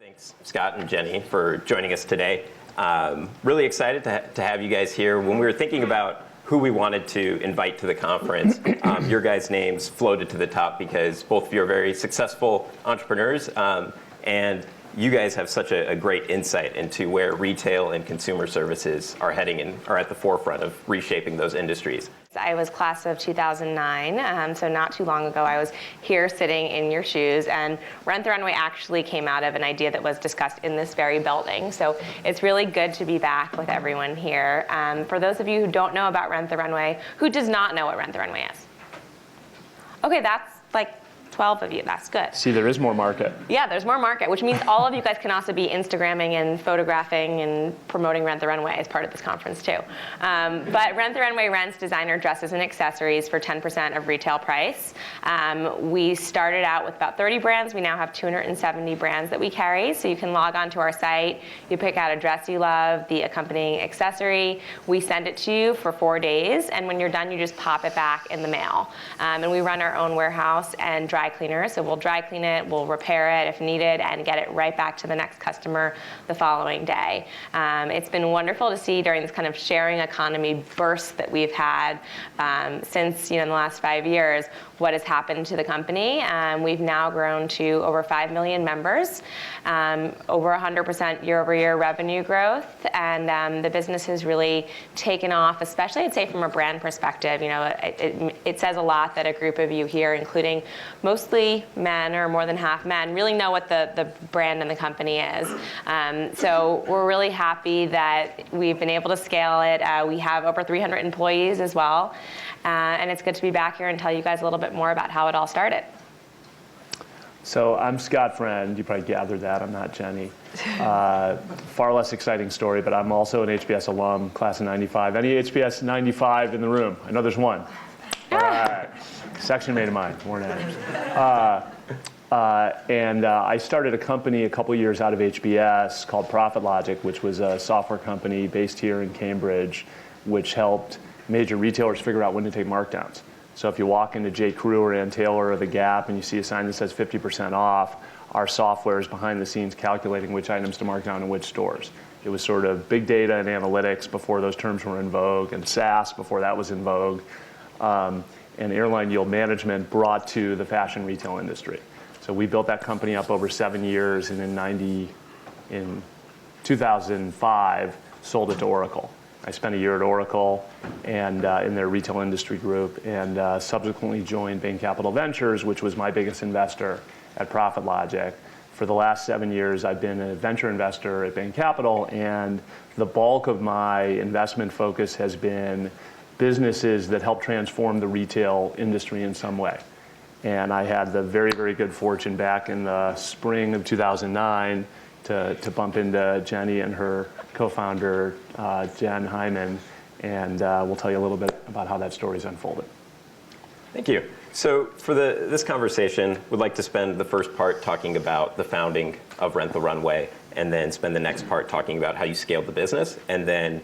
Thanks, Scott and Jenny, for joining us today. Really excited to have you guys here. When we were thinking about who we wanted to invite to the conference, your guys' names floated to the top because both of you are very successful entrepreneurs, and you guys have such a great insight into where retail and consumer services are heading and are at the forefront of reshaping those industries. I was class of 2009, so not too long ago. I was here sitting in your shoes, and Rent the Runway actually came out of an idea that was discussed in this very building. So it's really good to be back with everyone here. For those of you who don't know about Rent the Runway, who does not know what Rent the Runway is? Okay, that's like 12 of you, that's good. See, there is more market. Yeah, there's more market, which means all of you guys can also be Instagramming and photographing and promoting Rent the Runway as part of this conference too. But Rent the Runway rents designer dresses and accessories for 10% of retail price. We started out with about 30 brands. We now have 270 brands that we carry. So you can log onto our site, you pick out a dress you love, the accompanying accessory. We send it to you for 4 days, and when you're done, you just pop it back in the mail. And we run our own warehouse and dry cleaner, so we'll dry clean it, we'll repair it if needed, and get it right back to the next customer the following day. It's been wonderful to see during this kind of sharing economy burst that we've had since in the last 5 years, what has happened to the company. We've now grown to over 5 million members, over 100% year-over-year revenue growth, and the business has really taken off, especially I'd say from a brand perspective. It says a lot that a group of you here, including mostly men or more than half men, really know what the brand and the company is. So we're really happy that we've been able to scale it. We have over 300 employees as well. And it's good to be back here and tell you guys a little bit more about how it all started. So I'm Scott Friend. You probably gathered that. I'm not Jenny. Far less exciting story, but I'm also an HBS alum, class of 95. Any HBS 95 in the room? I know there's one. All right. Section mate of mine, Warren Adams. I started a company a couple years out of HBS called Profit Logic, which was a software company based here in Cambridge, which helped major retailers figure out when to take markdowns. So if you walk into J. Crew or Ann Taylor or The Gap and you see a sign that says 50% off, our software is behind the scenes calculating which items to mark down in which stores. It was sort of big data and analytics before those terms were in vogue, and SaaS before that was in vogue, and airline yield management brought to the fashion retail industry. So we built that company up over 7 years, and in 2005, sold it to Oracle. I spent a year at Oracle and in their retail industry group, and subsequently joined Bain Capital Ventures, which was my biggest investor at Profit Logic. For the last 7 years, I've been a venture investor at Bain Capital, and the bulk of my investment focus has been businesses that help transform the retail industry in some way. And I had the very, very good fortune back in the spring of 2009 to bump into Jenny and her co-founder, Jen Hyman, and we'll tell you a little bit about how that story's unfolded. Thank you. So for this conversation, we'd like to spend the first part talking about the founding of Rent the Runway, and then spend the next part talking about how you scaled the business, and then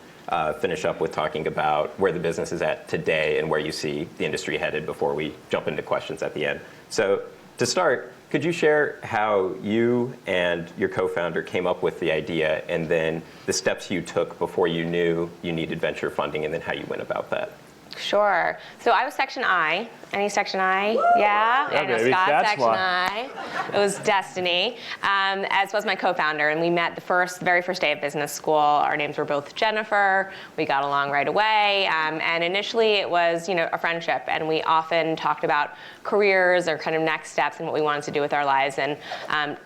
finish up with talking about where the business is at today and where you see the industry headed before we jump into questions at the end. So to start, could you share how you and your co-founder came up with the idea, and then the steps you took before you knew you needed venture funding, and then how you went about that? Sure. So I was Section I. Any Section I? Woo! Yeah? I know Scott, Section I. It was destiny, as was my co-founder. And we met the very first day of business school. Our names were both Jennifer. We got along right away. And initially it was, a friendship. And we often talked about careers or kind of next steps and what we wanted to do with our lives. And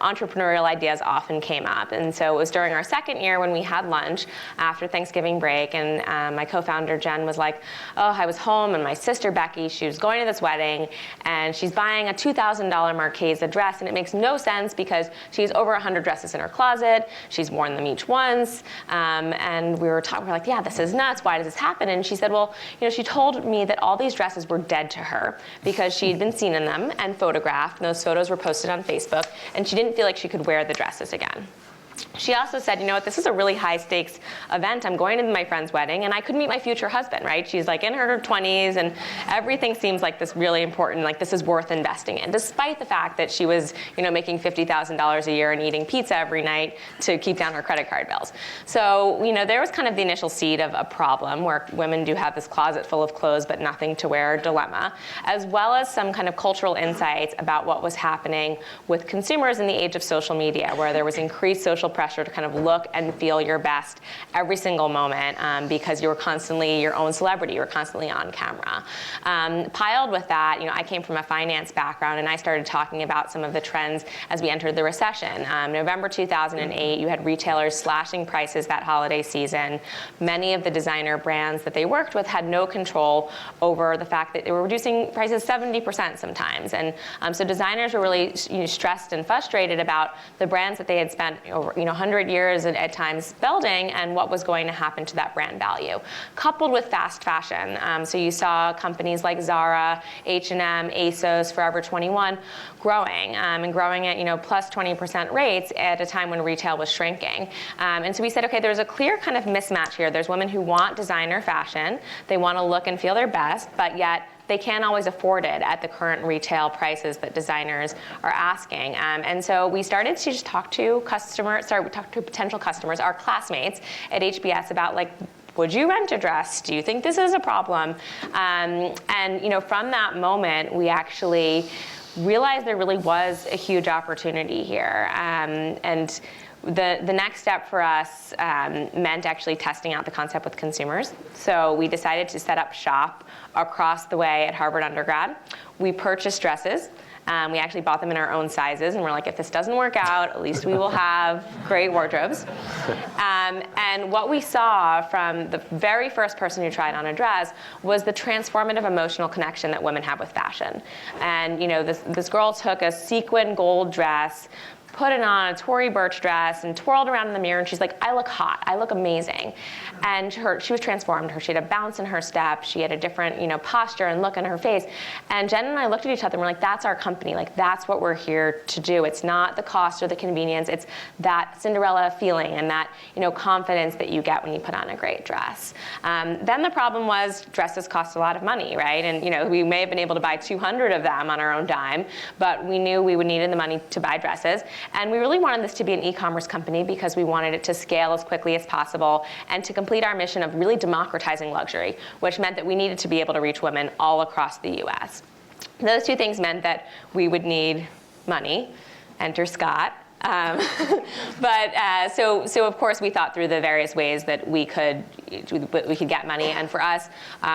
entrepreneurial ideas often came up. And so it was during our second year when we had lunch after Thanksgiving break. And my co-founder, Jen, was like, oh, I was home and my sister, Becky, she was going to this wedding and she's buying a $2,000 Marchesa dress, and it makes no sense because she has over 100 dresses in her closet. She's worn them each once. And we were like, yeah, this is nuts. Why does this happen? And she said, well, she told me that all these dresses were dead to her because she had been seen in them and photographed, and those photos were posted on Facebook, and she didn't feel like she could wear the dresses again. She also said, you know what, this is a really high stakes event. I'm going to my friend's wedding and I could meet my future husband, right? She's like in her 20s and everything seems like this really important, like this is worth investing in, despite the fact that she was, making $50,000 a year and eating pizza every night to keep down her credit card bills. So, there was kind of the initial seed of a problem where women do have this closet full of clothes but nothing to wear dilemma, as well as some kind of cultural insights about what was happening with consumers in the age of social media, where there was increased social pressure to kind of look and feel your best every single moment because you were constantly your own celebrity, you were constantly on camera. Piled with that, I came from a finance background and I started talking about some of the trends as we entered the recession. November 2008, you had retailers slashing prices that holiday season. Many of the designer brands that they worked with had no control over the fact that they were reducing prices 70% sometimes. And so designers were really stressed and frustrated about the brands that they had spent over 100 years at times building and what was going to happen to that brand value. Coupled with fast fashion. So you saw companies like Zara, H&M, ASOS, Forever 21 growing and growing at plus 20% rates at a time when retail was shrinking. And so we said, okay, there's a clear kind of mismatch here. There's women who want designer fashion. They want to look and feel their best, but yet they can't always afford it at the current retail prices that designers are asking. And so we started to just talk to potential customers, our classmates at HBS about would you rent a dress? Do you think this is a problem? And from that moment, we actually realized there really was a huge opportunity here. And the next step for us meant actually testing out the concept with consumers. So we decided to set up shop across the way at Harvard undergrad. We purchased dresses. We actually bought them in our own sizes, and we're like, if this doesn't work out, at least we will have great wardrobes. And what we saw from the very first person who tried on a dress was the transformative emotional connection that women have with fashion. And this girl took a sequin gold dress, put it on a Tory Burch dress and twirled around in the mirror, and she's like, I look hot, I look amazing. And she was transformed. She had a bounce in her step, she had a different posture and look on her face. And Jen and I looked at each other and we're like, that's our company, that's what we're here to do. It's not the cost or the convenience, it's that Cinderella feeling and that confidence that you get when you put on a great dress. Then the problem was dresses cost a lot of money, right? And we may have been able to buy 200 of them on our own dime, but we knew we would need the money to buy dresses. And we really wanted this to be an e-commerce company because we wanted it to scale as quickly as possible and to complete our mission of really democratizing luxury, which meant that we needed to be able to reach women all across the US. Those two things meant that we would need money. Enter Scott. So of course we thought through the various ways that we could get money, and for us,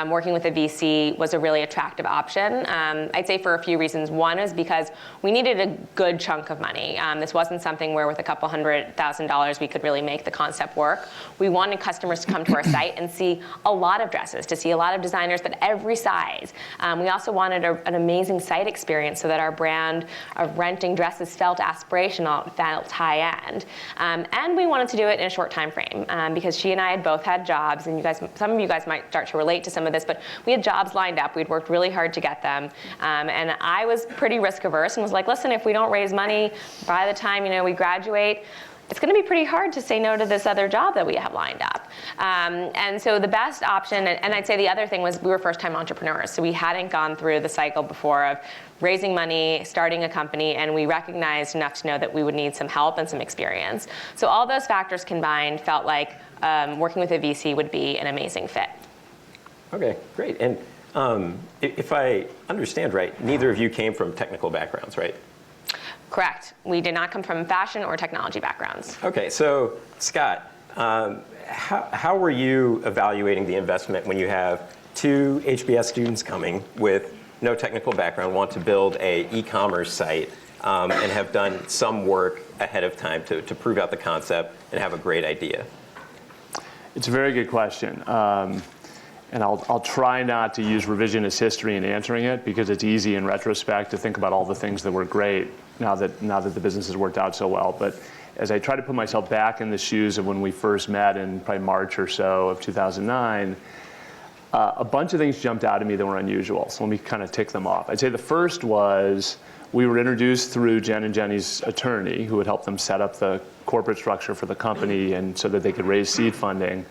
working with a VC was a really attractive option. I'd say for a few reasons. One is because we needed a good chunk of money. This wasn't something where with a couple $100,000 we could really make the concept work. We wanted customers to come to our site and see a lot of dresses, to see a lot of designers, but every size. We also wanted an amazing site experience so that our brand of renting dresses felt aspirational, felt high-end. And we wanted to do it in a short time frame because she and I had both had jobs, and some of you guys might start to relate to some of this, but we had jobs lined up. We'd worked really hard to get them. And I was pretty risk-averse and was like, listen, if we don't raise money by the time we graduate, it's going to be pretty hard to say no to this other job that we have lined up. And so the best option, and I'd say the other thing was we were first-time entrepreneurs, so we hadn't gone through the cycle before of raising money, starting a company, and we recognized enough to know that we would need some help and some experience. So all those factors combined felt like working with a VC would be an amazing fit. Okay, great. And if I understand right, neither of you came from technical backgrounds, right? Correct. We did not come from fashion or technology backgrounds. Okay, so Scott, how were you evaluating the investment when you have two HBS students coming with no technical background, want to build a e-commerce site, and have done some work ahead of time to prove out the concept and have a great idea? It's a very good question. And I'll try not to use revisionist history in answering it because it's easy in retrospect to think about all the things that were great now that the business has worked out so well. But as I try to put myself back in the shoes of when we first met in probably March or so of 2009, a bunch of things jumped out at me that were unusual. So let me kind of tick them off. I'd say the first was we were introduced through Jen and Jenny's attorney, who had helped them set up the corporate structure for the company and so that they could raise seed funding.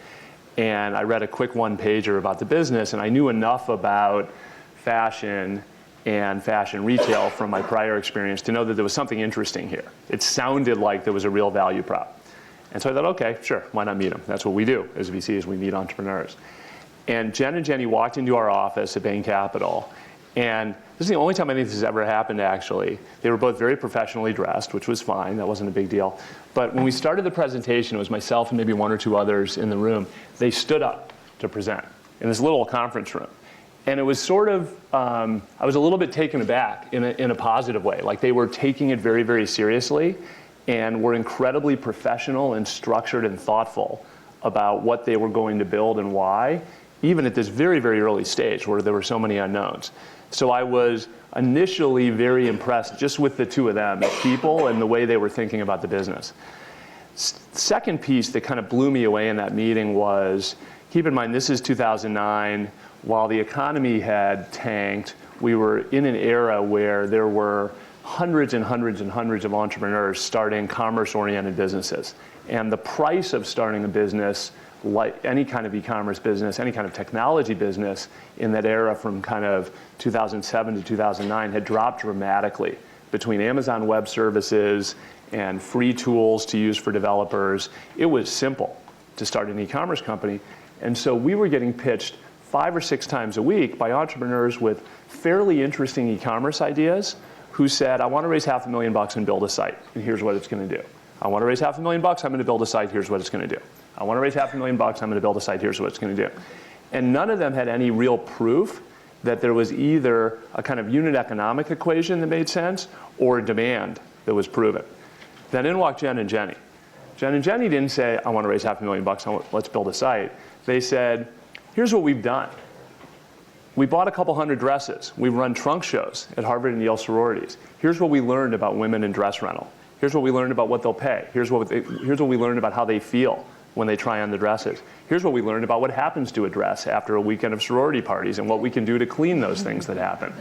And I read a quick one-pager about the business, and I knew enough about fashion and fashion retail from my prior experience to know that there was something interesting here. It sounded like there was a real value prop. And so I thought, okay, sure, why not meet them? That's what we do as VCs, we meet entrepreneurs. And Jen and Jenny walked into our office at Bain Capital, and this is the only time I think this has ever happened, actually. They were both very professionally dressed, which was fine, that wasn't a big deal. But when we started the presentation, it was myself and maybe one or two others in the room. They stood up to present in this little conference room. And it was sort of, I was a little bit taken aback in a positive way. Like they were taking it very, very seriously and were incredibly professional and structured and thoughtful about what they were going to build and why, even at this very, very early stage where there were so many unknowns. So I was initially very impressed just with the two of them, the people and the way they were thinking about the business. Second piece that kind of blew me away in that meeting was, keep in mind, this is 2009. While the economy had tanked, we were in an era where there were hundreds and hundreds and hundreds of entrepreneurs starting commerce-oriented businesses. And the price of starting a business, like any kind of e-commerce business, any kind of technology business in that era from kind of 2007 to 2009 had dropped dramatically between Amazon Web Services and free tools to use for developers. It was simple to start an e-commerce company. And so we were getting pitched 5 or 6 times a week by entrepreneurs with fairly interesting e-commerce ideas who said, I want to raise $500,000 and build a site, and here's what it's going to do. I want to raise $500,000, I'm going to build a site, here's what it's going to do. I want to raise $500,000, I'm going to build a site, here's what it's going to do. And none of them had any real proof that there was either a kind of unit economic equation that made sense or demand that was proven. Then in walked Jen and Jenny. Jen and Jenny didn't say, I want to raise $500,000, let's build a site. They said, here's what we've done. We bought a couple hundred dresses. We've run trunk shows at Harvard and Yale sororities. Here's what we learned about women in dress rental. Here's what we learned about what they'll pay. Here's what we learned about how they feel when they try on the dresses. Here's what we learned about what happens to a dress after a weekend of sorority parties and what we can do to clean those things that happen.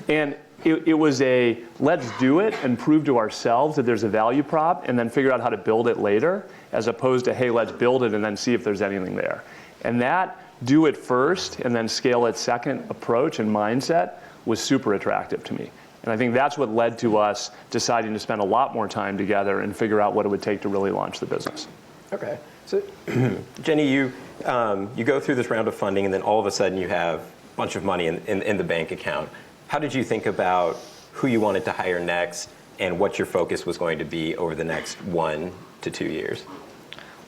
And it was a, let's do it and prove to ourselves that there's a value prop and then figure out how to build it later, as opposed to, hey, let's build it and then see if there's anything there. And that do it first and then scale it second approach and mindset was super attractive to me. And I think that's what led to us deciding to spend a lot more time together and figure out what it would take to really launch the business. Okay. So, Jenny, you go through this round of funding, and then all of a sudden you have a bunch of money in the bank account. How did you think about who you wanted to hire next and what your focus was going to be over the next 1 to 2 years?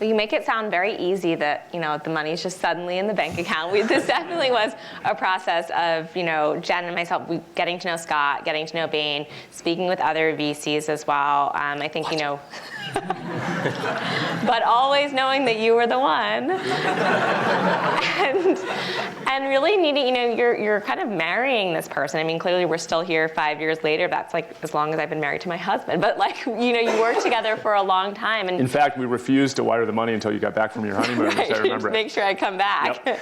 Well, you make it sound very easy that, the money's just suddenly in the bank account. This definitely was a process of, Jen and myself, getting to know Scott, getting to know Bain, speaking with other VCs as well. I think, but always knowing that you were the one. and really needing, you're kind of marrying this person. I mean, clearly we're still here 5 years later. That's like as long as I've been married to my husband. But you worked together for a long time. And in fact, we refused to wire the money until you got back from your honeymoon, right, as I remember it. Make sure I come back. Yep.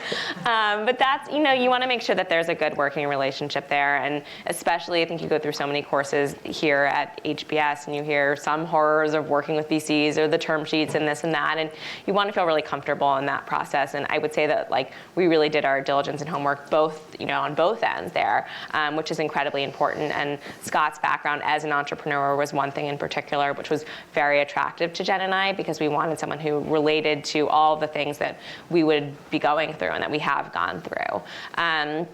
But that's, you want to make sure that there's a good working relationship there. And especially, I think you go through so many courses here at HBS and you hear some horrors of working with VCs or the term sheets and this and that. And you want to feel really comfortable in that process. And I would say that we really did our diligence and homework both, on both ends there, which is incredibly important. And Scott's background as an entrepreneur was one thing in particular, which was very attractive to Jen and I, because we wanted someone who related to all the things that we would be going through and that we have gone through.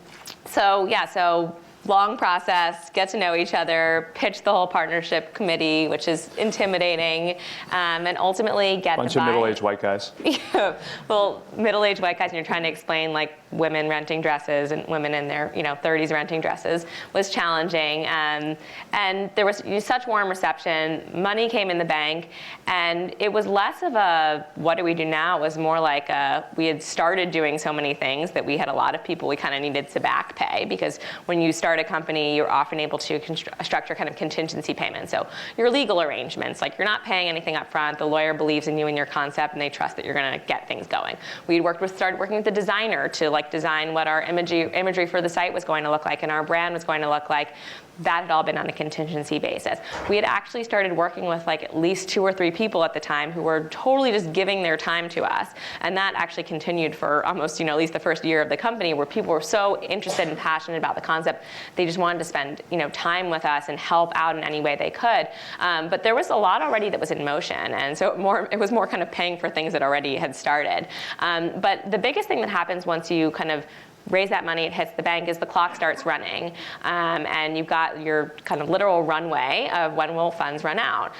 So long process, get to know each other, pitch the whole partnership committee, which is intimidating, and ultimately get bunch of middle-aged white guys. Yeah, well, middle-aged white guys, and you're trying to explain women renting dresses and women in their 30s renting dresses was challenging. And there was such warm reception. Money came in the bank, and it was less of a what do we do now? It was more like we had started doing so many things that we had a lot of people we kind of needed to back pay, because when you start start a company, you're often able to structure kind of contingency payments. So your legal arrangements, like you're not paying anything up front, the lawyer believes in you and your concept, and they trust that you're going to get things going. We started working with the designer to like design what our imagery for the site was going to look like and our brand was going to look like. That had all been on a contingency basis. We had actually started working with like at least 2 or 3 people at the time who were totally just giving their time to us. And that actually continued for almost, at least the first year of the company, where people were so interested and passionate about the concept, they just wanted to spend, time with us and help out in any way they could. But there was a lot already that was in motion. And so it was more kind of paying for things that already had started. But the biggest thing that happens once you kind of raise that money, it hits the bank, is the clock starts running. And you've got your kind of literal runway of when will funds run out.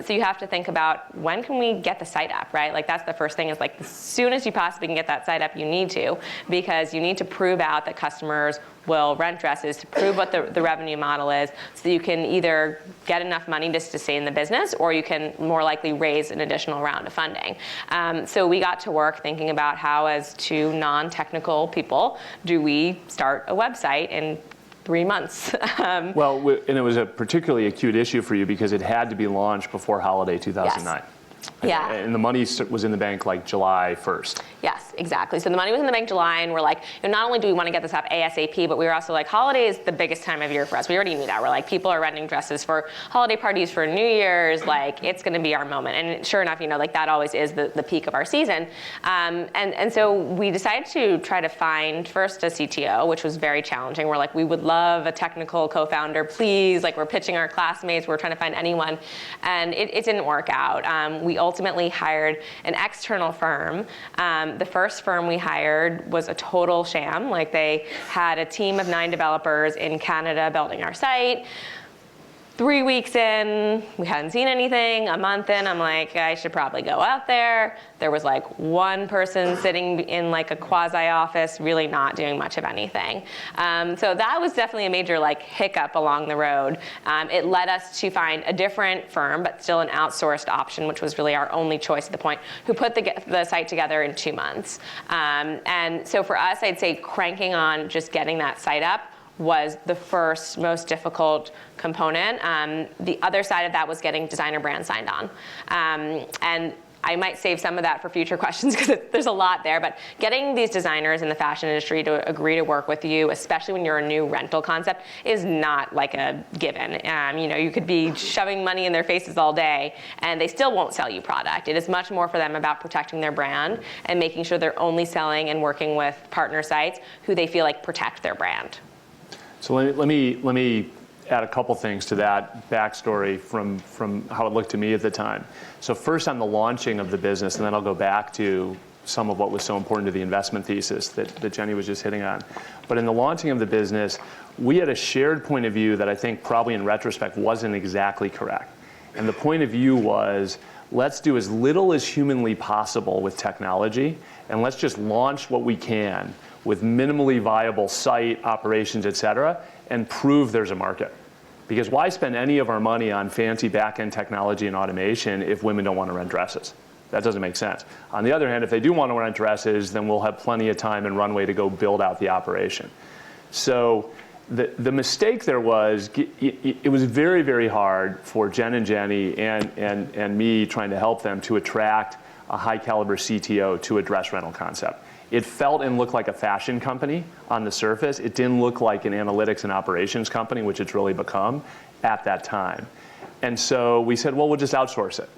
So you have to think about, when can we get the site up, right? Like that's the first thing, is like as soon as you possibly can get that site up, you need to, because you need to prove out that customers will rent dresses, to prove what the revenue model is, so that you can either get enough money just to stay in the business, or you can more likely raise an additional round of funding. So we got to work thinking about how, as 2 non-technical people, do we start a website in 3 months? Well, and it was a particularly acute issue for you because it had to be launched before holiday 2009. Yes. Yeah. And the money was in the bank like July 1st. Yes, exactly. So the money was in the bank July, and we're like, not only do we want to get this up ASAP, but we were also like, holiday is the biggest time of year for us. We already knew that. We're like, people are renting dresses for holiday parties, for New Year's, like it's going to be our moment. And sure enough, like that always is the peak of our season. And so we decided to try to find first a CTO, which was very challenging. We're like, we would love a technical co-founder, please. Like we're pitching our classmates, we're trying to find anyone. And it didn't work out. We ultimately hired an external firm. The first firm we hired was a total sham. Like they had a team of 9 developers in Canada building our site. 3 weeks in, we hadn't seen anything. A month in, I'm like, I should probably go out there. There was like 1 person sitting in like a quasi office, really not doing much of anything. So that was definitely a major like hiccup along the road. It led us to find a different firm, but still an outsourced option, which was really our only choice at the point, who put the site together in 2 months. And so for us, I'd say cranking on just getting that site up was the first most difficult component. The other side of that was getting designer brand signed on. And I might save some of that for future questions because there's a lot there, but getting these designers in the fashion industry to agree to work with you, especially when you're a new rental concept, is not like a given. You could be shoving money in their faces all day and they still won't sell you product. It is much more for them about protecting their brand and making sure they're only selling and working with partner sites who they feel like protect their brand. So let me add a couple things to that backstory from how it looked to me at the time. So first on the launching of the business, and then I'll go back to some of what was so important to the investment thesis that Jenny was just hitting on. But in the launching of the business, we had a shared point of view that I think probably in retrospect wasn't exactly correct. And the point of view was, let's do as little as humanly possible with technology, and let's just launch what we can with minimally viable site, operations, et cetera, and prove there's a market. Because why spend any of our money on fancy back-end technology and automation if women don't want to rent dresses? That doesn't make sense. On the other hand, if they do want to rent dresses, then we'll have plenty of time and runway to go build out the operation. So the mistake there was, it was very, very hard for Jen and Jenny and me trying to help them to attract a high caliber CTO to a dress rental concept. It felt and looked like a fashion company on the surface. It didn't look like an analytics and operations company, which it's really become at that time. And so we said, well, we'll just outsource it.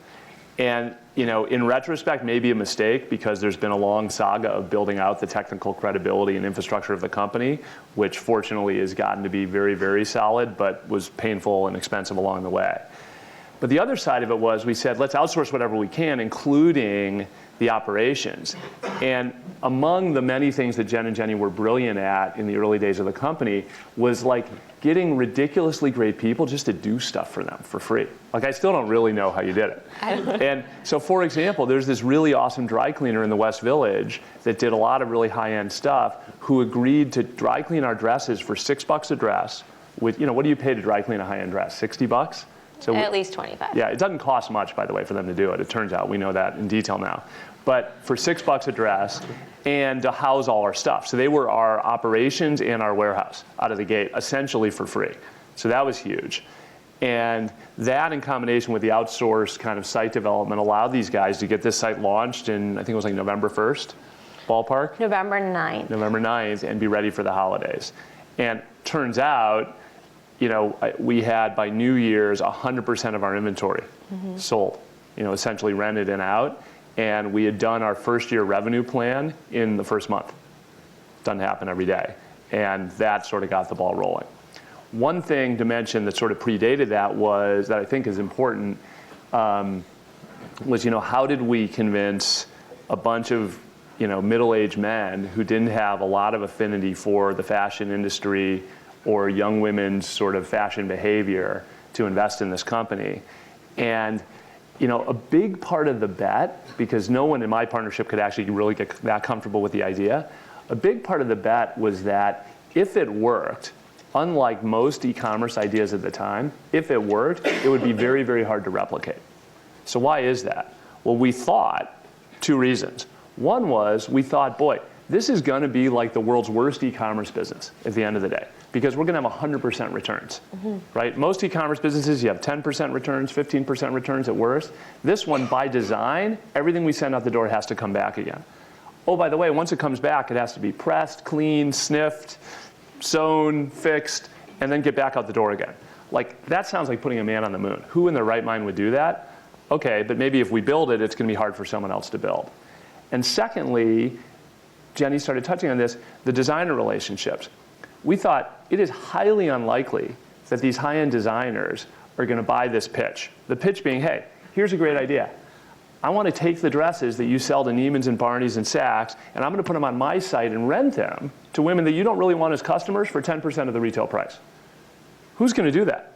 And in retrospect, maybe a mistake, because there's been a long saga of building out the technical credibility and infrastructure of the company, which fortunately has gotten to be very, very solid, but was painful and expensive along the way. But the other side of it was, we said, let's outsource whatever we can, including the operations. And among the many things that Jen and Jenny were brilliant at in the early days of the company was like getting ridiculously great people just to do stuff for them for free. Like I still don't really know how you did it. And so for example, there's this really awesome dry cleaner in the West Village that did a lot of really high-end stuff, who agreed to dry clean our dresses for $6 a dress with, what do you pay to dry clean a high-end dress? $60? So At least 25. Yeah, it doesn't cost much, by the way, for them to do it. It turns out we know that in detail now. But for $6 a dress and to house all our stuff. So they were our operations and our warehouse out of the gate, essentially for free. So that was huge. And that in combination with the outsourced kind of site development allowed these guys to get this site launched in, I think it was like November 1st, ballpark? November 9th. November 9th, and be ready for the holidays. And turns out, you know, we had by New Year's 100% of our inventory sold, you know, essentially rented and out. And we had done our first year revenue plan in the first month. Doesn't happen every day. And that sort of got the ball rolling. One thing to mention that sort of predated that was, that I think is important, was, you know, how did we convince a bunch of, you know, middle-aged men who didn't have a lot of affinity for the fashion industry or young women's sort of fashion behavior to invest in this company? And you know, a big part of the bet, because no one in my partnership could actually really get that comfortable with the idea, a big part of the bet was that if it worked, unlike most e-commerce ideas at the time, if it worked, it would be very, very hard to replicate. So why is that? Well, we thought two reasons. One was we thought, boy, this is going to be like the world's worst e-commerce business at the end of the day, because we're going to have 100% returns, right? Most e-commerce businesses, you have 10% returns, 15% returns at worst. This one, by design, everything we send out the door has to come back again. Oh, by the way, once it comes back, it has to be pressed, cleaned, sniffed, sewn, fixed, and then get back out the door again. Like, that sounds like putting a man on the moon. Who in their right mind would do that? Okay, but maybe if we build it, it's going to be hard for someone else to build. And secondly, Jenny started touching on this, the designer relationships. We thought it is highly unlikely that these high-end designers are going to buy this pitch. The pitch being, hey, here's a great idea. I want to take the dresses that you sell to Neiman's and Barney's and Saks, and I'm going to put them on my site and rent them to women that you don't really want as customers for 10% of the retail price. Who's going to do that?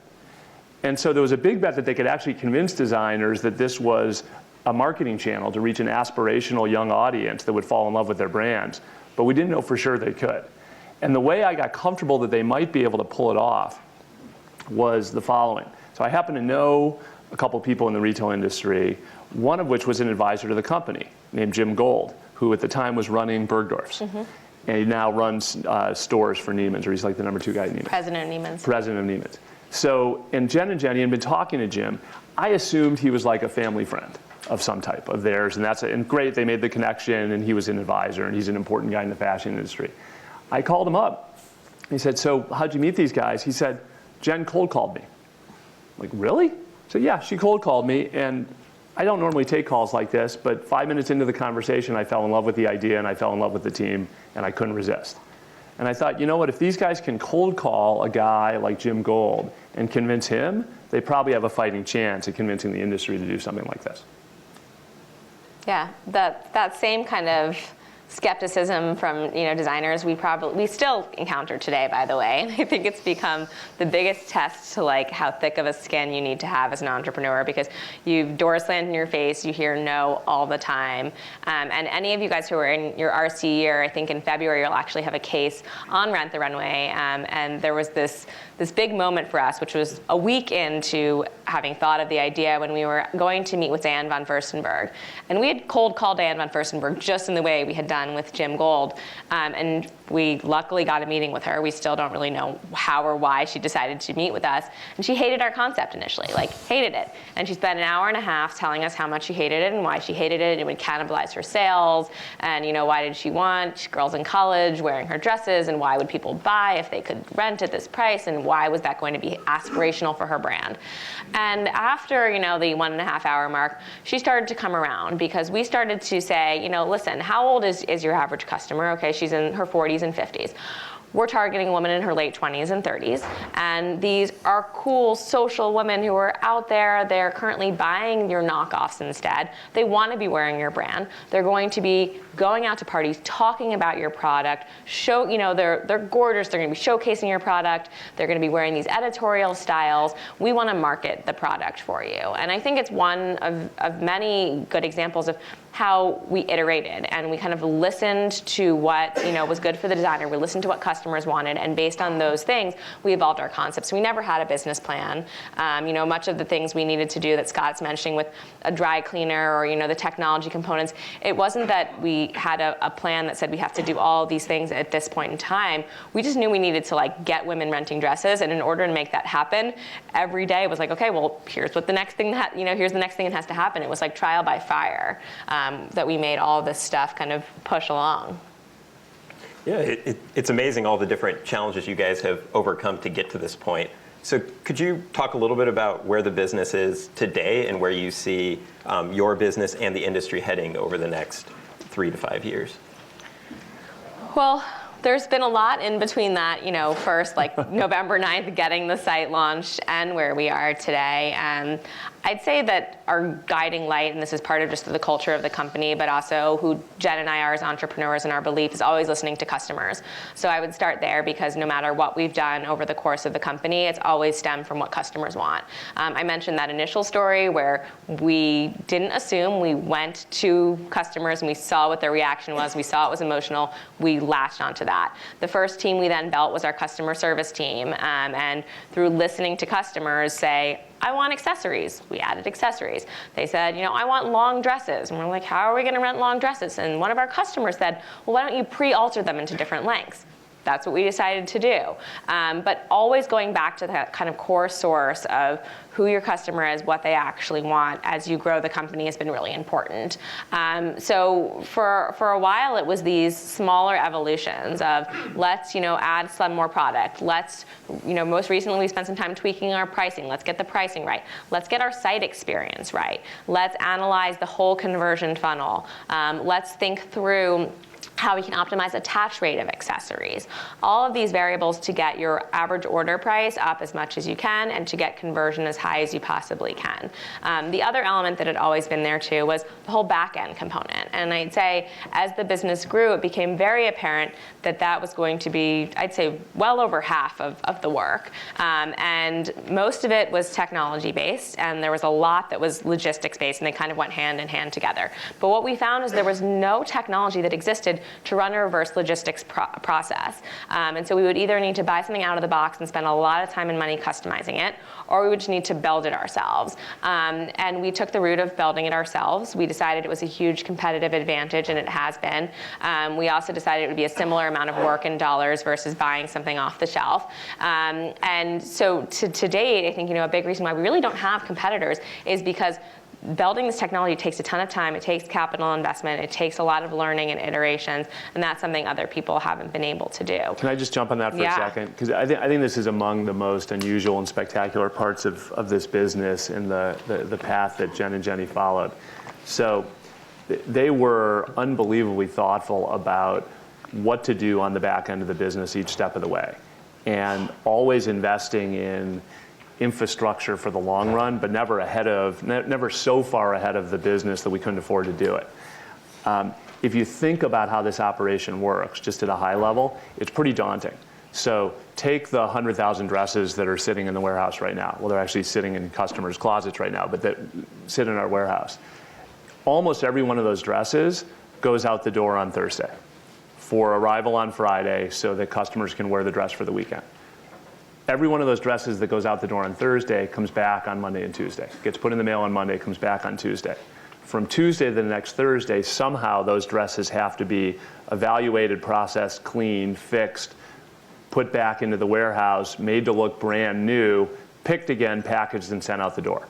And so there was a big bet that they could actually convince designers that this was a marketing channel to reach an aspirational young audience that would fall in love with their brands. But we didn't know for sure they could. And the way I got comfortable that they might be able to pull it off was the following. So I happen to know a couple people in the retail industry, one of which was an advisor to the company named Jim Gold, who at the time was running Bergdorf's. And he now runs stores for Neiman's, or he's like the number 2 guy at Neiman's. President of Neiman's. President of Neiman's. So, and Jen and Jenny had been talking to Jim. I assumed he was like a family friend of some type of theirs, and great, they made the connection, and he was an advisor, and he's an important guy in the fashion industry. I called him up. He said, so how'd you meet these guys? He said, Jen cold called me. I'm like, really? I said, yeah, she cold called me, and I don't normally take calls like this, but 5 minutes into the conversation, I fell in love with the idea, and I fell in love with the team, and I couldn't resist. And I thought, you know what, if these guys can cold call a guy like Jim Gold and convince him, they probably have a fighting chance at convincing the industry to do something like this. Yeah, that same kind of skepticism from designers we still encounter today, by the way. And I think it's become the biggest test to like how thick of a skin you need to have as an entrepreneur, because you've doors slammed in your face, you hear no all the time. And any of you guys who are in your RC year, I think in February you'll actually have a case on Rent the Runway. And there was this big moment for us, which was a week into having thought of the idea when we were going to meet with Diane von Furstenberg. And we had cold called Diane von Furstenberg just in the way we had done with Jim Gold. And we luckily got a meeting with her. We still don't really know how or why she decided to meet with us. And she hated our concept initially, like hated it. And she spent an hour and a half telling us how much she hated it and why she hated it. It would cannibalize her sales. And why did she want girls in college wearing her dresses? And why would people buy if they could rent at this price? And why was that going to be aspirational for her brand? And after the 1.5 hour mark, she started to come around, because we started to say, listen, how old is your average customer? Okay, she's in her 40s and 50s. We're targeting a woman in her late 20s and 30s. And these are cool social women who are out there. They're currently buying your knockoffs instead. They want to be wearing your brand. They're going to be going out to parties, talking about your product. They're gorgeous. They're going to be showcasing your product. They're going to be wearing these editorial styles. We want to market the product for you. And I think it's one of many good examples of how we iterated, and we kind of listened to what was good for the designer. We listened to what customers customers wanted, and based on those things, we evolved our concepts. We never had a business plan. Much of the things we needed to do that Scott's mentioning with a dry cleaner or the technology components, it wasn't that we had a plan that said we have to do all these things at this point in time. We just knew we needed to get women renting dresses, and in order to make that happen, every day was like, okay, well, here's what the next thing here's the next thing that has to happen. It was like trial by fire that we made all this stuff kind of push along. Yeah, it's amazing all the different challenges you guys have overcome to get to this point. So could you talk a little bit about where the business is today and where you see your business and the industry heading over the next 3 to 5 years? Well, there's been a lot in between that, first November 9th, getting the site launched and where we are today. I'd say that our guiding light, and this is part of just the culture of the company, but also who Jen and I are as entrepreneurs and our belief, is always listening to customers. So I would start there, because no matter what we've done over the course of the company, it's always stemmed from what customers want. I mentioned that initial story where we didn't assume. We went to customers and we saw what their reaction was. We saw it was emotional. We latched onto that. The first team we then built was our customer service team. And through listening to customers say, I want accessories. We added accessories. They said, I want long dresses. And we're like, how are we going to rent long dresses? And one of our customers said, well, why don't you pre-alter them into different lengths? That's what we decided to do. But always going back to that kind of core source of who your customer is, what they actually want as you grow the company has been really important. So for a while, it was these smaller evolutions of let's add some more product. Let's most recently we spent some time tweaking our pricing. Let's get the pricing right. Let's get our site experience right. Let's analyze the whole conversion funnel. Let's think through how we can optimize attach rate of accessories. All of these variables to get your average order price up as much as you can and to get conversion as high as you possibly can. The other element that had always been there too was the whole back-end component. And I'd say as the business grew, it became very apparent that that was going to be, I'd say, well over half of the work. And most of it was technology-based, and there was a lot that was logistics-based, and they kind of went hand in hand together. But what we found is there was no technology that existed to run a reverse logistics process. And so we would either need to buy something out of the box and spend a lot of time and money customizing it, or we would just need to build it ourselves. And we took the route of building it ourselves. We decided it was a huge competitive advantage, and it has been. We also decided it would be a similar amount of work in dollars versus buying something off the shelf. And so to date, I think a big reason why we really don't have competitors is because building this technology takes a ton of time. It takes capital investment. It takes a lot of learning and iterations, and that's something other people haven't been able to do. Can I just jump on that for a second? Because I think this is among the most unusual and spectacular parts of this business and the path that Jen and Jenny followed. So they were unbelievably thoughtful about what to do on the back end of the business each step of the way, and always investing in infrastructure for the long run, but never so far ahead of the business that we couldn't afford to do it. If you think about how this operation works, just at a high level, it's pretty daunting. So take the 100,000 dresses that are sitting in the warehouse right now. Well, they're actually sitting in customers' closets right now, but that sit in our warehouse. Almost every one of those dresses goes out the door on Thursday for arrival on Friday so that customers can wear the dress for the weekend. Every one of those dresses that goes out the door on Thursday comes back on Monday and Tuesday. Gets put in the mail on Monday, comes back on Tuesday. From Tuesday to the next Thursday, somehow those dresses have to be evaluated, processed, cleaned, fixed, put back into the warehouse, made to look brand new, picked again, packaged, and sent out the door.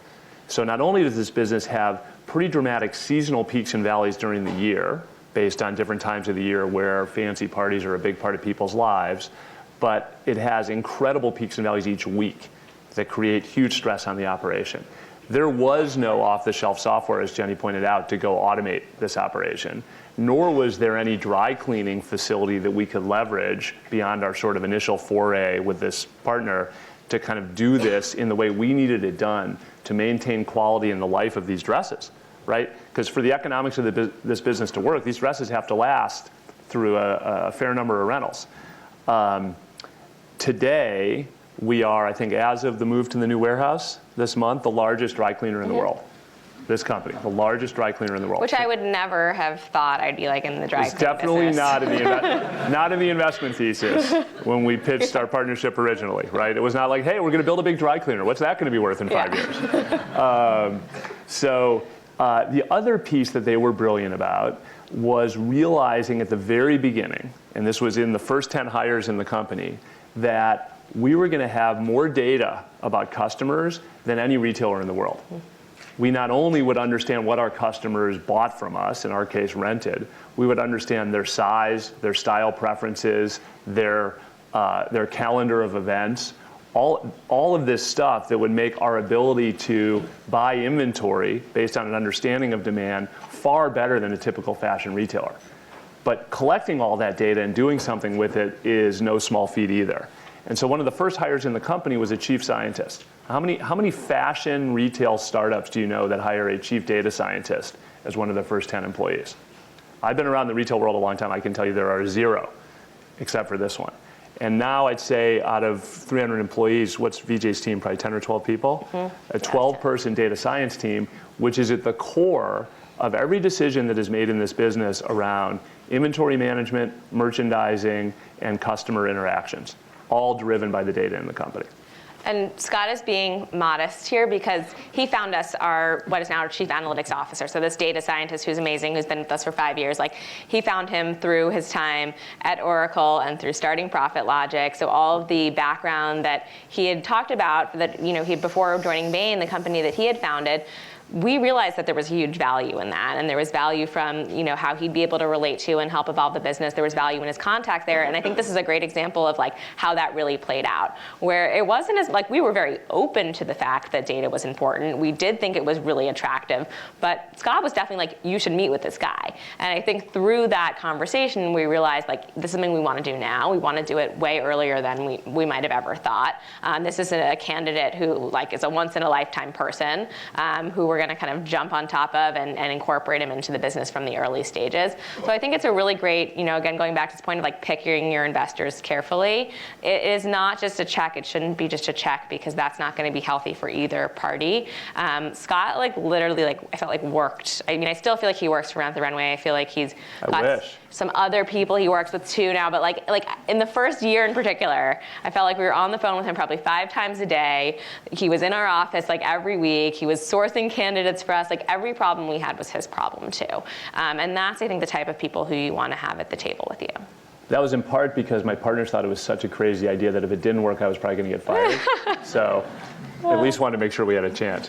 So not only does this business have pretty dramatic seasonal peaks and valleys during the year, based on different times of the year where fancy parties are a big part of people's lives, but it has incredible peaks and valleys each week that create huge stress on the operation. There was no off-the-shelf software, as Jenny pointed out, to go automate this operation, nor was there any dry cleaning facility that we could leverage beyond our sort of initial foray with this partner to kind of do this in the way we needed it done to maintain quality in the life of these dresses, right? Because for the economics of this business to work, these dresses have to last through a fair number of rentals. Today, we are, I think, as of the move to the new warehouse this month, the largest dry cleaner in the world. this company, the largest dry cleaner in the world. Which I would never have thought I'd be like in the dry cleaning It's definitely business. not in the investment thesis when we pitched our partnership originally, right? It was not like, hey, we're going to build a big dry cleaner. What's that going to be worth in 5 years? The other piece that they were brilliant about was realizing at the very beginning, and this was in the first 10 hires in the company, that we were going to have more data about customers than any retailer in the world. We not only would understand what our customers bought from us, in our case rented, we would understand their size, their style preferences, their calendar of events, all of this stuff that would make our ability to buy inventory based on an understanding of demand far better than a typical fashion retailer. But collecting all that data and doing something with it is no small feat either. And so one of the first hires in the company was a chief scientist. How many fashion retail startups do you know that hire a chief data scientist as one of their first 10 employees? I've been around the retail world a long time. I can tell you there are 0, except for this one. And now I'd say out of 300 employees, what's VJ's team, probably 10 or 12 people? A 12-person data science team, which is at the core of every decision that is made in this business around inventory management, merchandising, and customer interactions, all driven by the data in the company. And Scott is being modest here because he found us what is now our chief analytics officer. So this data scientist who's amazing, who's been with us for 5 years, he found him through his time at Oracle and through starting Profit Logic. So all of the background that he had talked about, that before joining Bain, the company that he had founded, we realized that there was huge value in that, and there was value from how he'd be able to relate to and help evolve the business. There was value in his contact there, and I think this is a great example of how that really played out, where it wasn't as we were very open to the fact that data was important. We did think it was really attractive, but Scott was definitely you should meet with this guy. And I think through that conversation, we realized this is something we want to do now. We want to do it way earlier than we might have ever thought. This is a candidate who is a once in a lifetime person who we're going to kind of jump on top of and incorporate him into the business from the early stages. So I think it's a really great, again, going back to this point of picking your investors carefully. It is not just a check. It shouldn't be just a check because that's not going to be healthy for either party. Scott literally I felt worked. I mean, I still feel like he works for Rent the Runway. I feel like he's got some other people he works with too now, but in the first year in particular, I felt like we were on the phone with him probably 5 times a day. He was in our office every week. He was sourcing candidates for us. Every problem we had was his problem too. And that's, I think, the type of people who you want to have at the table with you. That was in part because my partners thought it was such a crazy idea that if it didn't work, I was probably going to get fired. So at least wanted to make sure we had a chance.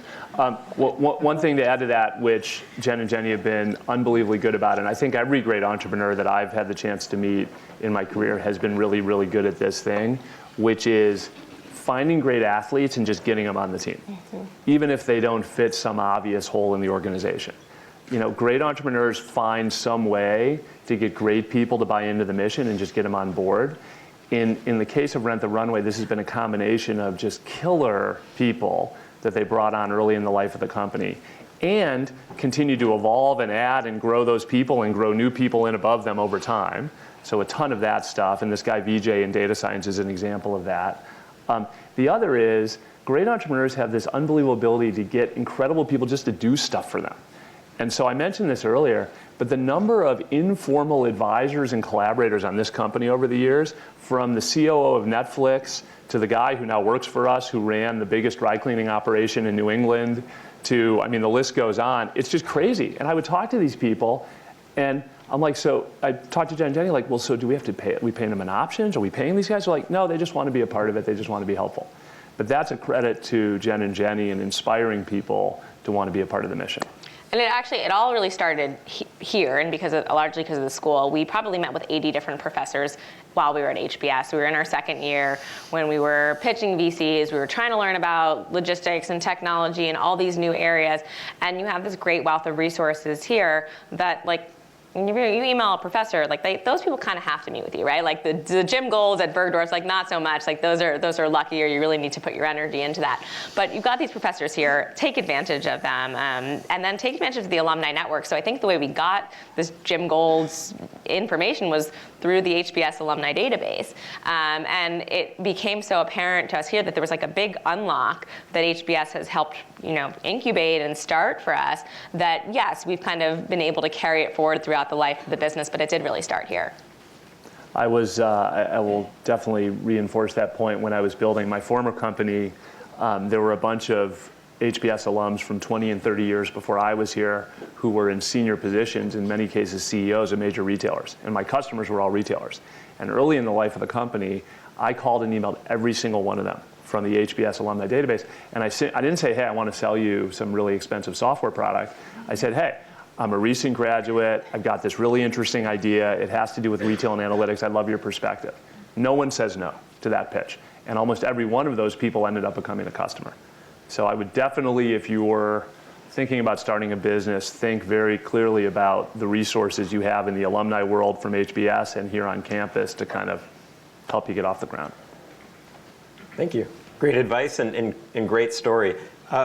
One thing to add to that, which Jen and Jenny have been unbelievably good about, and I think every great entrepreneur that I've had the chance to meet in my career has been really, really good at this thing, which is finding great athletes and just getting them on the team, even if they don't fit some obvious hole in the organization. Great entrepreneurs find some way to get great people to buy into the mission and just get them on board. In the case of Rent the Runway, this has been a combination of just killer people that they brought on early in the life of the company and continue to evolve and add and grow those people and grow new people in above them over time. So a ton of that stuff, and this guy VJ in data science is an example of that. The other is great entrepreneurs have this unbelievable ability to get incredible people just to do stuff for them. And so I mentioned this earlier, but the number of informal advisors and collaborators on this company over the years, from the COO of Netflix to the guy who now works for us, who ran the biggest dry cleaning operation in New England, to, the list goes on. It's just crazy. And I would talk to these people, and I'm so I talked to Jen and Jenny, well, so do we have to pay? Are we paying them in options? Are we paying these guys? They're no, they just want to be a part of it. They just want to be helpful. But that's a credit to Jen and Jenny in inspiring people to want to be a part of the mission. And it all really started here, and largely because of the school. We probably met with 80 different professors while we were at HBS. We were in our second year when we were pitching VCs. We were trying to learn about logistics and technology and all these new areas. And you have this great wealth of resources here that you email a professor, those people kind of have to meet with you, right? The gym goals at Bergdorf's, not so much. Those are lucky, or you really need to put your energy into that. But you've got these professors here. Take advantage of them, and then take advantage of the alumni network. So I think the way we got this gym goals information was through the HBS alumni database. And it became so apparent to us here that there was like a big unlock that HBS has helped, incubate and start for us, that yes, we've kind of been able to carry it forward throughout the life of the business, but it did really start here. I will definitely reinforce that point. When I was building my former company, there were a bunch of HBS alums from 20 and 30 years before I was here who were in senior positions, in many cases CEOs of major retailers. And my customers were all retailers. And early in the life of the company, I called and emailed every single one of them from the HBS alumni database. And I didn't say, hey, I want to sell you some really expensive software product. I said, hey, I'm a recent graduate. I've got this really interesting idea. It has to do with retail and analytics. I'd love your perspective. No one says no to that pitch. And almost every one of those people ended up becoming a customer. So I would definitely, if you were thinking about starting a business, think very clearly about the resources you have in the alumni world from HBS and here on campus to kind of help you get off the ground. Thank you. Great advice and great story.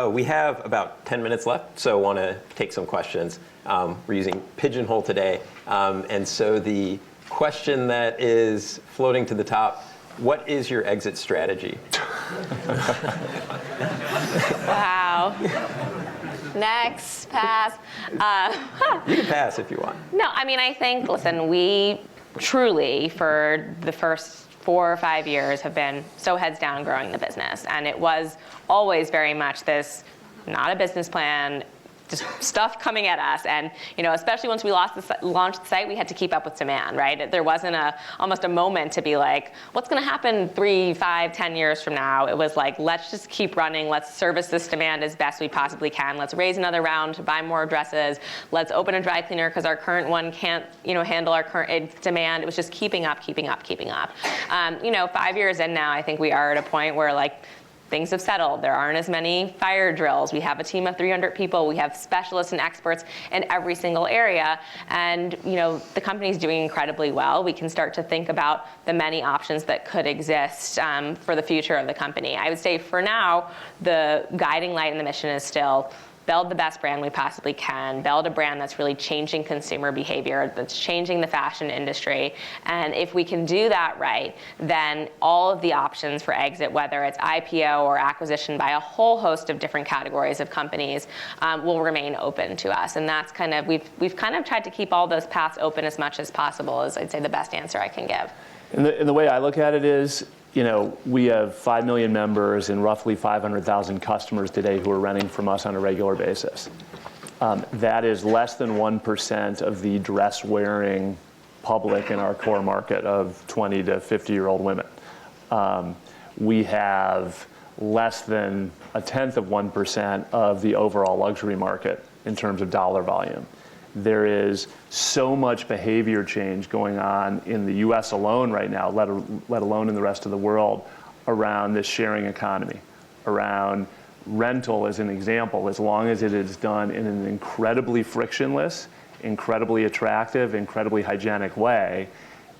We have about 10 minutes left, so I want to take some questions. We're using Pigeonhole today. And so the question that is floating to the top, what is your exit strategy? Wow. Next, pass. You can pass if you want. No, I mean, I think, listen, we truly, for the first 4 or 5 years, have been so heads down growing the business. And it was always very much this, not a business plan, just stuff coming at us. And especially once we launched the site, we had to keep up with demand, right? There wasn't almost a moment to be like, what's going to happen 3, 5, 10 years from now? It was like, let's just keep running. Let's service this demand as best we possibly can. Let's raise another round to buy more dresses. Let's open a dry cleaner because our current one can't, handle our current demand. It was just keeping up. 5 years in now, I think we are at a point where things have settled. There aren't as many fire drills. We have a team of 300 people. We have specialists and experts in every single area. And the company's doing incredibly well. We can start to think about the many options that could exist for the future of the company. I would say for now, the guiding light and the mission is still build the best brand we possibly can, build a brand that's really changing consumer behavior, that's changing the fashion industry. And if we can do that right, then all of the options for exit, whether it's IPO or acquisition by a whole host of different categories of companies, will remain open to us. And that's kind of, we've kind of tried to keep all those paths open as much as possible, is I'd say the best answer I can give. And the way I look at it is, we have 5 million members and roughly 500,000 customers today who are renting from us on a regular basis. That is less than 1% of the dress-wearing public in our core market of 20 to 50-year-old women. We have less than 0.1% of the overall luxury market in terms of dollar volume. There is so much behavior change going on in the US alone right now, let alone in the rest of the world, around this sharing economy, around rental as an example. As long as it is done in an incredibly frictionless, incredibly attractive, incredibly hygienic way,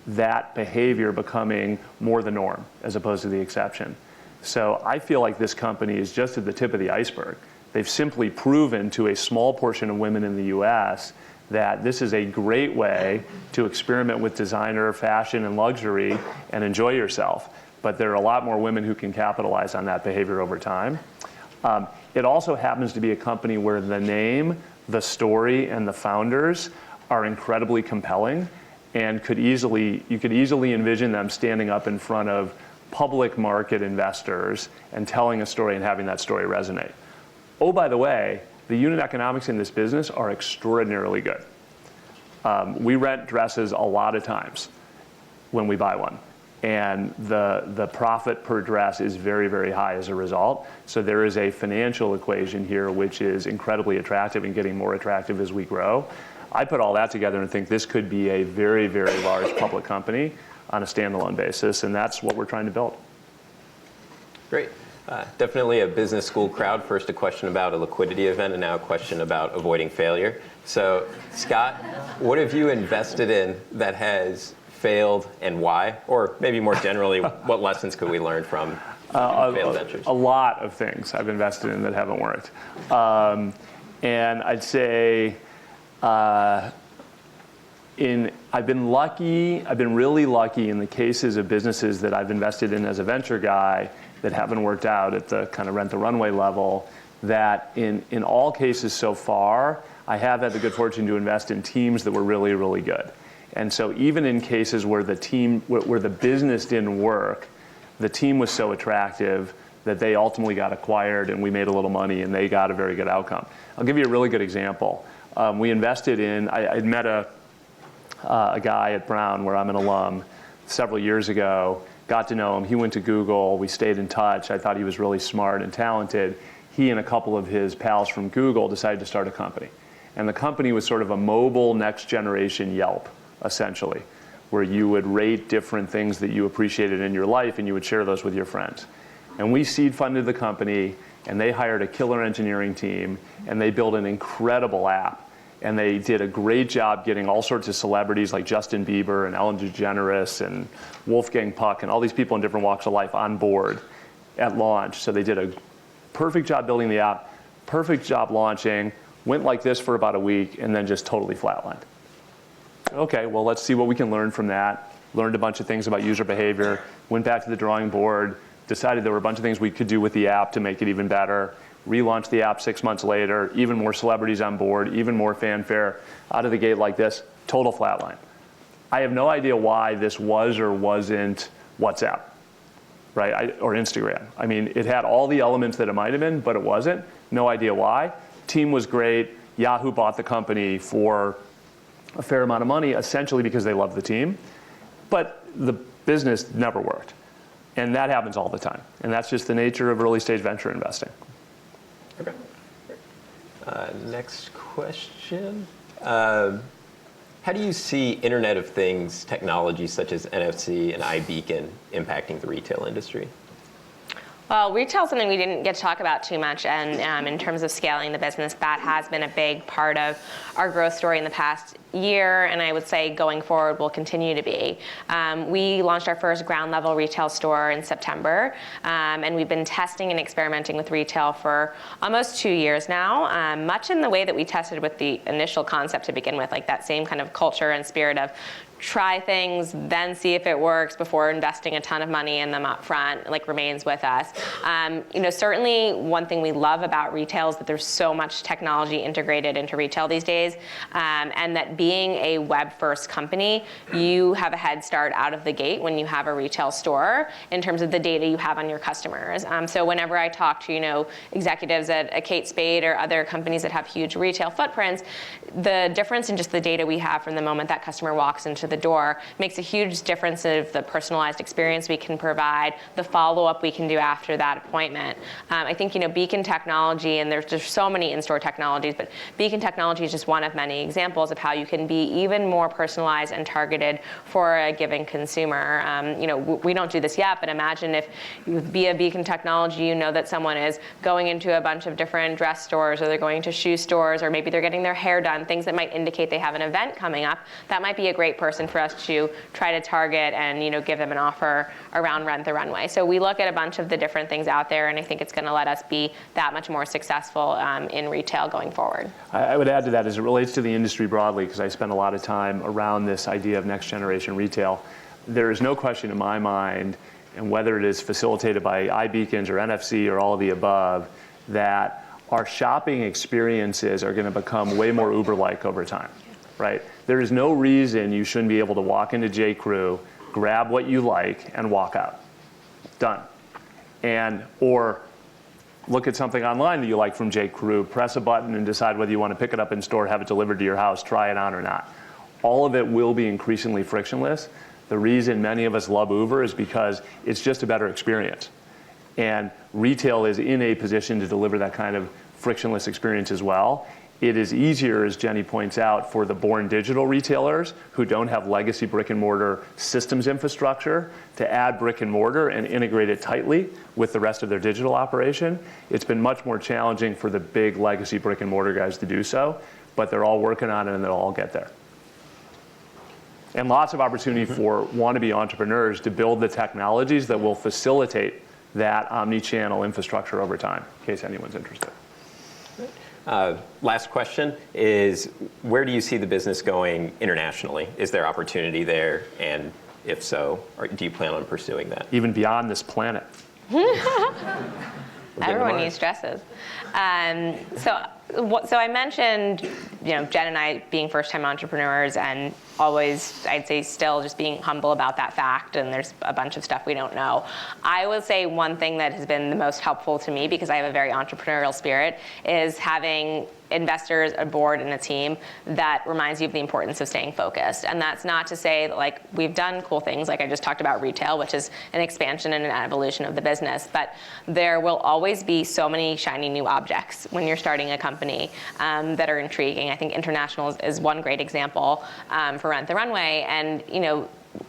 that behavior becoming more the norm as opposed to the exception. So I feel like this company is just at the tip of the iceberg. They've simply proven to a small portion of women in the US that this is a great way to experiment with designer, fashion, and luxury and enjoy yourself. But there are a lot more women who can capitalize on that behavior over time. It also happens to be a company where the name, the story, and the founders are incredibly compelling and you could easily envision them standing up in front of public market investors and telling a story and having that story resonate. Oh, by the way, the unit economics in this business are extraordinarily good. We rent dresses a lot of times when we buy one. And the profit per dress is very, very high as a result. So there is a financial equation here which is incredibly attractive and getting more attractive as we grow. I put all that together and think this could be a very, very large public company on a standalone basis, and that's what we're trying to build. Great. Definitely a business school crowd. First a question about a liquidity event and now a question about avoiding failure. So Scott, what have you invested in that has failed and why? Or maybe more generally, what lessons could we learn from failed ventures? A lot of things I've invested in that haven't worked. And I'd say I've been really lucky in the cases of businesses that I've invested in as a venture guy that haven't worked out at the kind of Rent the Runway level, that in all cases so far, I have had the good fortune to invest in teams that were really, really good. And so even in cases where the business didn't work, the team was so attractive that they ultimately got acquired and we made a little money and they got a very good outcome. I'll give you a really good example. We invested in, I'd met a guy at Brown where I'm an alum several years ago, got to know him. He went to Google, we stayed in touch. I thought he was really smart and talented. He and a couple of his pals from Google decided to start a company. And the company was sort of a mobile next generation Yelp, essentially, where you would rate different things that you appreciated in your life and you would share those with your friends. And we seed funded the company and they hired a killer engineering team and they built an incredible app. And they did a great job getting all sorts of celebrities like Justin Bieber and Ellen DeGeneres and Wolfgang Puck and all these people in different walks of life on board at launch. So they did a perfect job building the app, perfect job launching, went like this for about a week and then just totally flatlined. Okay, well, let's see what we can learn from that. Learned a bunch of things about user behavior, went back to the drawing board, decided there were a bunch of things we could do with the app to make it even better. Relaunched the app 6 months later, even more celebrities on board, even more fanfare, out of the gate like this, total flatline. I have no idea why this was or wasn't WhatsApp, right, or Instagram. I mean, it had all the elements that it might have been, but it wasn't. No idea why. Team was great. Yahoo bought the company for a fair amount of money, essentially because they loved the team. But the business never worked. And that happens all the time. And that's just the nature of early stage venture investing. Okay. Next question. How do you see Internet of Things technologies such as NFC and iBeacon impacting the retail industry? Well, retail is something we didn't get to talk about too much, and in terms of scaling the business, that has been a big part of our growth story in the past year, and I would say going forward will continue to be. We launched our first ground level retail store in September, and we've been testing and experimenting with retail for almost 2 years now, much in the way that we tested with the initial concept to begin with, like that same kind of culture and spirit of try things, then see if it works before investing a ton of money in them up front, like remains with us. Certainly one thing we love about retail is that there's so much technology integrated into retail these days, and that being a web-first company, you have a head start out of the gate when you have a retail store in terms of the data you have on your customers. So whenever I talk to executives at a Kate Spade or other companies that have huge retail footprints, the difference in just the data we have from the moment that customer walks into the door makes a huge difference of the personalized experience we can provide, the follow-up we can do after that appointment. I think beacon technology, and there's just so many in-store technologies, but beacon technology is just one of many examples of how you can be even more personalized and targeted for a given consumer. We don't do this yet, but imagine if via beacon technology, you know that someone is going into a bunch of different dress stores, or they're going to shoe stores, or maybe they're getting their hair done, things that might indicate they have an event coming up. That might be a great person for us to try to target and give them an offer around Rent the Runway. So we look at a bunch of the different things out there, and I think it's going to let us be that much more successful in retail going forward. I would add to that as it relates to the industry broadly, because I spend a lot of time around this idea of next generation retail. There is no question in my mind, and whether it is facilitated by iBeacons or NFC or all of the above, that our shopping experiences are going to become way more Uber-like over time, right? There is no reason you shouldn't be able to walk into J.Crew, grab what you like, and walk out. Done. Or look at something online that you like from J.Crew, press a button and decide whether you want to pick it up in store, have it delivered to your house, try it on or not. All of it will be increasingly frictionless. The reason many of us love Uber is because it's just a better experience. And retail is in a position to deliver that kind of frictionless experience as well. It is easier, as Jenny points out, for the born digital retailers who don't have legacy brick and mortar systems infrastructure to add brick and mortar and integrate it tightly with the rest of their digital operation. It's been much more challenging for the big legacy brick and mortar guys to do so, but they're all working on it and they'll all get there. And lots of opportunity for wannabe entrepreneurs to build the technologies that will facilitate that omni-channel infrastructure over time, in case anyone's interested. Last question is, where do you see the business going internationally? Is there opportunity there? And if so, do you plan on pursuing that? Even beyond this planet. Everyone needs dresses. So I mentioned, Jen and I being first-time entrepreneurs, and always, I'd say, still just being humble about that fact. And there's a bunch of stuff we don't know. I would say one thing that has been the most helpful to me, because I have a very entrepreneurial spirit, is having investors, a board, and a team that reminds you of the importance of staying focused. And that's not to say that we've done cool things, like I just talked about retail, which is an expansion and an evolution of the business. But there will always be so many shiny new objects when you're starting a company that are intriguing. I think international is one great example for Rent the Runway. And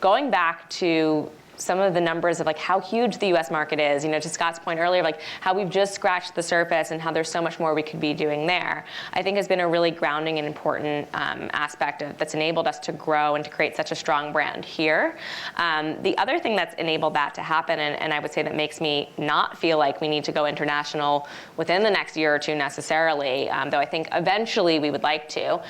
going back to some of the numbers of how huge the U.S. market is, to Scott's point earlier, how we've just scratched the surface and how there's so much more we could be doing there, I think has been a really grounding and important aspect that's enabled us to grow and to create such a strong brand here. The other thing that's enabled that to happen, and I would say that makes me not feel like we need to go international within the next year or two necessarily, though I think eventually we would like to,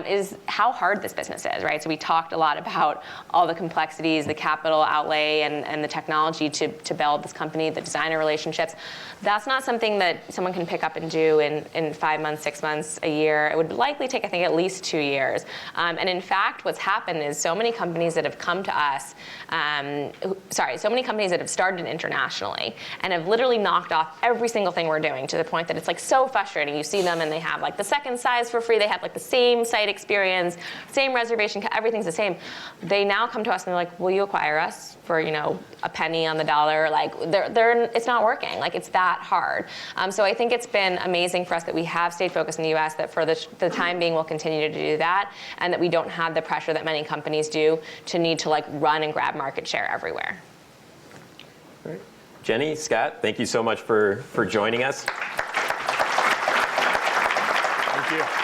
is how hard this business is, right? So we talked a lot about all the complexities, the capital outlay, and the technology to build this company, the designer relationships. That's not something that someone can pick up and do in 5 months, 6 months, a year. It would likely take, I think, at least 2 years. And in fact, what's happened is so many companies that have come to us, so many companies that have started internationally and have literally knocked off every single thing we're doing, to the point that it's so frustrating. You see them and they have the second size for free. They have the same site experience, same reservation, everything's the same. They now come to us and they're like, will you acquire us for a penny on the dollar? It's not working. It's that hard. So I think it's been amazing for us that we have stayed focused in the U.S., that for the time being we'll continue to do that, and that we don't have the pressure that many companies do to need to run and grab market share everywhere. Great. Jenny, Scott, thank you so much for joining us. Thank you.